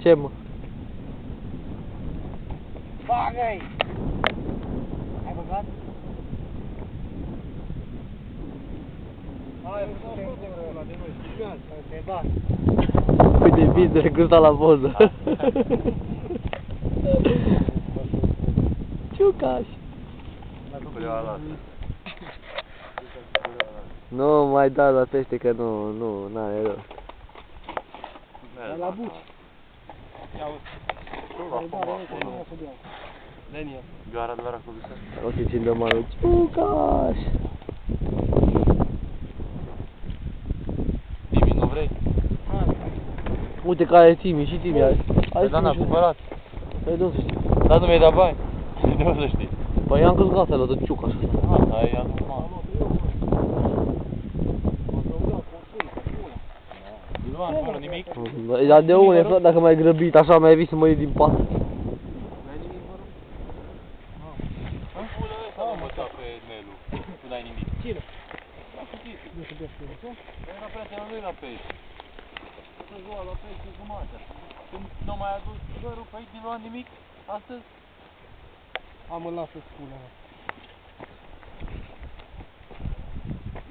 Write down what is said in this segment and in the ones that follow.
Ce, mă? Bagă-i! Ai băgat? Hai, ăla de noi, filmează, te bat. Uite, business cum sta la poză. Ciucaș. Nu mai da la pește că nu, n-are rău. La buci. Ia uite. Daniel. Gara de la Racovisa. O să țin de mână. Ciucaș. Timi, nu vrei? Uite care e Timi, și Timi are. Păi da, n-a cumpărat. Păi nu știu. Dar nu mi-ai dat bani. De unde să știi? Păi i-am căzut la de Ciucaș. Asta e normal. Nu am fără nimic. Dar de unde, frate, dacă m-ai grăbit, așa mi-ai vist să mă iei din pat. N-ai nimic fără? În pulă ăsta mă băta pe Nelu. Nu n-ai nimic. Cine? La cuțitul. Nu știu de ce. Era prietenul lui la pești. Să joa la pești jumătate. Când nu mai adus gărul pe aici, nu am nimic astăzi. Am îl lasă spune.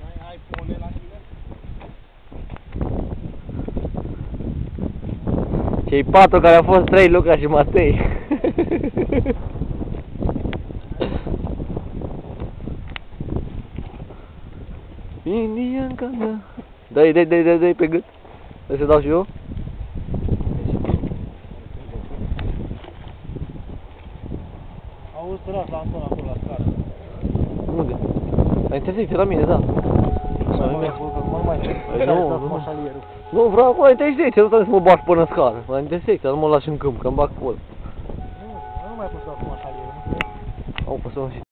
Ai iPhone la tine? Cei 4 care au fost 3, Luca și Matei. Indianca mea. Dă-i pe gât. Vrei să dau și eu? Auzi, tras la Anton acolo la scară. Unde? La intersecție, la mine, da. Nu, vreau acolo la intersecție, nu trebuie să mă bag până în scară. La intersecție, nu mă lași în câmp, că îmi bag pol. Nu mai poți să acum șalierul. Au, păsăm și